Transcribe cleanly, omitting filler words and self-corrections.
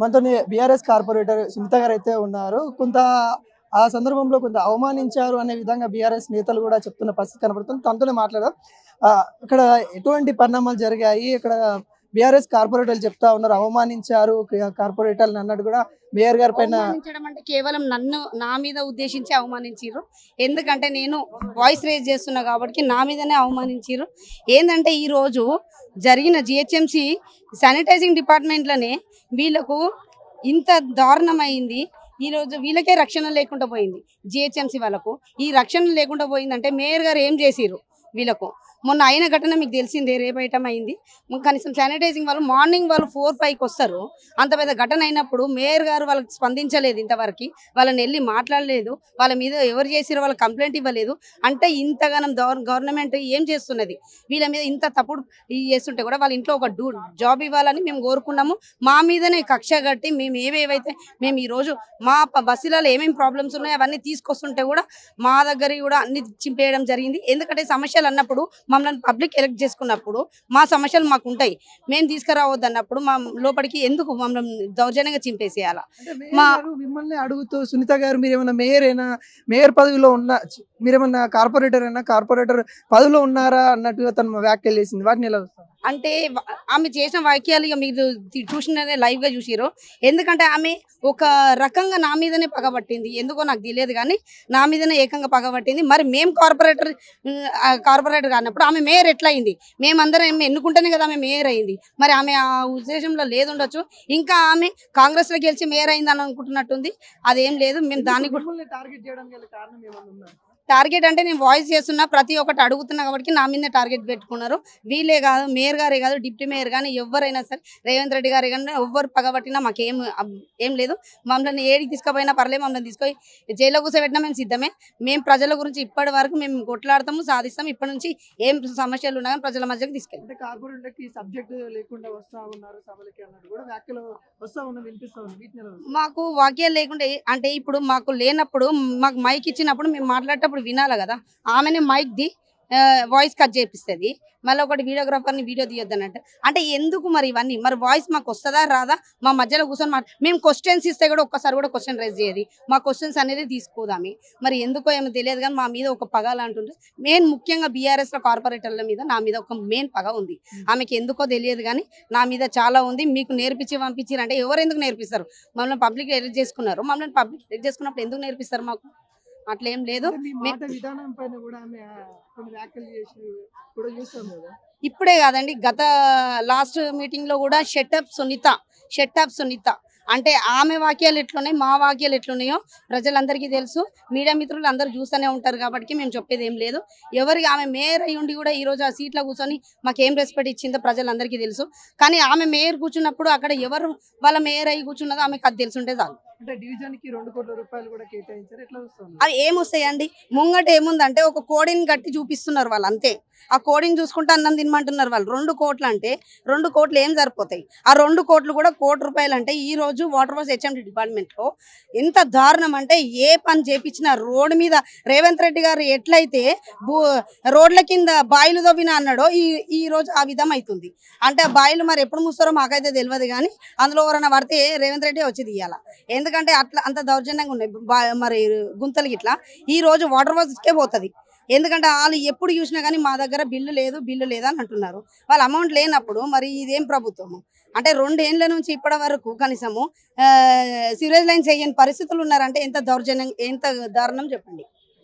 మనతోని BRS corporator Sunitha గారు అయితే ఉన్నారు. కొంత ఆ సందర్భంలో కొంత అవమానించారు అనే విధంగా బీఆర్ఎస్ నేతలు కూడా చెప్తున్న పరిస్థితి కనబడుతుంది. తనతోనే మాట్లాడదాం. ఇక్కడ ఎటువంటి పరిణామాలు జరిగాయి? ఇక్కడ బీఆర్ఎస్ కార్పొరేటర్లు చెప్తా ఉన్నారు అవమానించారు కార్పొరేటర్లు అన్నట్టు కూడా మేయర్ గారి పైన. అవమానించడం అంటే కేవలం నా మీద ఉద్దేశించి అవమానించారు. ఎందుకంటే నేను వాయిస్ రేజ్ చేస్తున్నా కాబట్టి నా మీదనే అవమానించారు. ఏంటంటే ఈరోజు జరిగిన జిహెచ్ఎంసి శానిటైజింగ్ డిపార్ట్మెంట్లోనే వీళ్ళకు ఇంత దారుణమైంది. ఈరోజు వీళ్ళకే రక్షణ లేకుండా పోయింది. జిహెచ్ఎంసి వాళ్ళకు ఈ రక్షణ లేకుండా పోయిందంటే మేయర్ గారు ఏం చేసిరు వీళ్ళకు? మొన్న అయిన ఘటన మీకు తెలిసిందే, రేపు ఐటమ్ అయింది. కనీసం శానిటైజింగ్ వాళ్ళు మార్నింగ్ వాళ్ళు 4-5కి వస్తారు. అంత పెద్ద ఘటన అయినప్పుడు మేయర్ గారు వాళ్ళకి స్పందించలేదు, ఇంతవరకు వాళ్ళని వెళ్ళి మాట్లాడలేదు, వాళ్ళ మీద ఎవరు చేసిరో వాళ్ళకి కంప్లైంట్ ఇవ్వలేదు. అంటే ఇంతగానం గవర్నమెంట్ ఏం చేస్తున్నది? వీళ్ళ మీద ఇంత తప్పుడు చేస్తుంటే కూడా వాళ్ళ ఇంట్లో ఒక జాబ్ ఇవ్వాలని మేము కోరుకున్నాము. మా మీదనే కక్ష కట్టి మేము ఈరోజు మా బస్సులలో ఏమేమి ప్రాబ్లమ్స్ ఉన్నాయో అవన్నీ తీసుకొస్తుంటే కూడా మా దగ్గర కూడా అన్ని చింపేయడం జరిగింది. ఎందుకంటే సమస్యలు అన్నప్పుడు మమ్మల్ని పబ్లిక్ ఎలక్ట్ చేసుకున్నప్పుడు మా సమస్యలు మాకు ఉంటాయి. మేము తీసుకురావద్దు అన్నప్పుడు మా లోపలికి ఎందుకు మమ్మల్ని దౌర్జన్యంగా చింపేసేయాలా? మిమ్మల్ని అడుగుతూ సునీత గారు మీరేమన్నా మేయర్ పదవిలో ఉన్న మీరేమన్నా కార్పొరేటర్ పదవిలో ఉన్నారా అన్నట్టుగా తను వ్యాఖ్యలు చేసింది. వాటిని ఎలా చూస్తారు? అంటే ఆమె చేసిన వాక్యాలు ఇక మీరు చూసినదే లైవ్ గా చూసిరు. ఎందుకంటే ఆమె ఒక రకంగా నా మీదనే పగబట్టింది. ఎందుకో నాకు తెలియదు కానీ నా మీదనే ఏకంగా పగబట్టింది. మరి మేము కార్పొరేటర్ కానప్పుడు ఆమె మేయర్ ఎట్లా అయింది? మేమందరం ఎన్నుకుంటేనే కదా ఆమె మేయర్ అయింది. మరి ఆమె ఆ ఉద్దేశంలో లేదు ఉండొచ్చు. ఇంకా ఆమె కాంగ్రెస్ లో గెలిచి మేయర్ అయింది అని అనుకుంటున్నట్టుంది. అదేం లేదు. మేము దాన్ని కూడా టార్గెట్ అంటే నేను వాయిస్ చేస్తున్నా, ప్రతి ఒక్కటి అడుగుతున్నా కాబట్టి నా మీద టార్గెట్ పెట్టుకున్నారు. వీళ్ళే కాదు, మేయర్ గారే కాదు, డిప్యూటీ మేయర్ కానీ ఎవరైనా సరే, రేవంత్ రెడ్డి గారే కానీ ఎవ్వరు పగబట్టినా మాకేం ఏం లేదు. మమ్మల్ని ఏడికి తీసుకుపోయినా పర్లేదు, మమ్మల్ని తీసుకొని జైల్లో కూర్చోబెట్టినా మేము సిద్ధమే. మేము ప్రజల గురించి ఇప్పటి వరకు మేము కొట్లాడతాము, సాధిస్తాము. ఇప్పటి నుంచి ఏం సమస్యలు ఉన్నా కానీ ప్రజల మధ్యకి తీసుకెళ్తాం. మాకు వాక్యాలు లేకుండా అంటే ఇప్పుడు మాకు లేనప్పుడు మాకు మైక్ ఇచ్చినప్పుడు మేము మాట్లాడేటప్పుడు వినాలి కదా. ఆమెనే మైక్ ది వాయిస్ కట్ చేపిస్తుంది. మళ్ళీ ఒకటి వీడియోగ్రాఫర్ని వీడియో తీయొద్దనంటే అంటే ఎందుకు మరి ఇవన్నీ? మరి వాయిస్ మాకు వస్తుందా రాదా? మా మధ్యలో కూర్చొని మేము క్వశ్చన్స్ ఇస్తే కూడా ఒక్కసారి కూడా క్వశ్చన్ రైజ్ చేయదు. మా క్వశ్చన్స్ అనేది తీసుకోదామి. మరి ఎందుకో ఏమో తెలియదు కానీ మా మీద ఒక పగ అంటుంటే మెయిన్ ముఖ్యంగా బీఆర్ఎస్లో కార్పొరేటర్ల మీద నా మీద ఒక మెయిన్ పగ ఉంది. ఆమెకి ఎందుకో తెలియదు కానీ నా మీద చాలా ఉంది. మీకు నేర్పించి పంపించారంటే ఎవరు ఎందుకు నేర్పిస్తారు? మమ్మల్ని పబ్లిక్ ఎలక్ట్ చేసుకున్నారు. మమ్మల్ని పబ్లిక్ ఎలక్ట్ చేసుకున్నప్పుడు ఎందుకు నేర్పిస్తారు? మాకు అట్లేం లేదు. ఇప్పుడే కాదండి, గత లాస్ట్ మీటింగ్ లో కూడా షటప్ సునీత అంటే ఆమె వాక్యాలు ఎట్లున్నాయి, మా వాక్యాలు ఎట్లున్నాయో ప్రజలందరికీ తెలుసు. మీడియా మిత్రులు అందరూ చూస్తూనే ఉంటారు కాబట్టి మేము చెప్పేది ఏం లేదు. ఎవరికి ఆమె మేయర్ అయ్యి ఉండి కూడా ఈరోజు ఆ సీట్లో కూర్చొని మాకేం రెస్పెక్ట్ ఇచ్చిందో ప్రజలందరికీ తెలుసు. కానీ ఆమె మేయర్ కూర్చున్నప్పుడు అక్కడ ఎవరు వాళ్ళ మేయర్ అయ్యి కూర్చున్నదో ఆమెకు అది తెలుసుంటే చాలు. అది ఏమొస్తాయండి? ముంగట ఏముందంటే ఒక కోడిని కట్టి చూపిస్తున్నారు వాళ్ళు, అంతే. ఆ కోడిని చూసుకుంటే అన్నం తినమంటున్నారు వాళ్ళు. 2 కోట్లు అంటే 2 కోట్లు ఏం సరిపోతాయి? ఆ 2 కోట్లు కూడా ₹1,00,00,000 అంటే ఈ రోజు వాటర్ వర్క్స్ హెచ్ఎండి డిపార్ట్మెంట్ లో ఎంత దారుణం అంటే ఏ పని చేపించిన రోడ్డు మీద రేవంత్ రెడ్డి గారు ఎట్లయితే రోడ్ల కింద బాయిలు దవ్విన అన్నాడో ఈ రోజు ఆ విధం అవుతుంది. అంటే ఆ బాయిలు మరి ఎప్పుడు మూస్తారో మాకైతే తెలియదు కానీ అందులో ఎవరైనా పడితే రేవంత్ రెడ్డి వచ్చి తీయాల. ఎందుకంటే అట్లా అంత దౌర్జన్యంగా ఉన్నాయి మరి గుంతలు గిట్లా. ఈ రోజు వాటర్ వర్క్స్కే పోతుంది. ఎందుకంటే వాళ్ళు ఎప్పుడు చూసినా కానీ మా దగ్గర బిల్లు లేదు అని అంటున్నారు. వాళ్ళ అమౌంట్ లేనప్పుడు మరి ఇదేం ప్రభుత్వము? అంటే 2 ఏళ్ల నుంచి ఇప్పటి వరకు కనీసము సివరేజ్ లైన్స్ వేయని పరిస్థితులు ఉన్నారంటే ఎంత దారుణం చెప్పండి.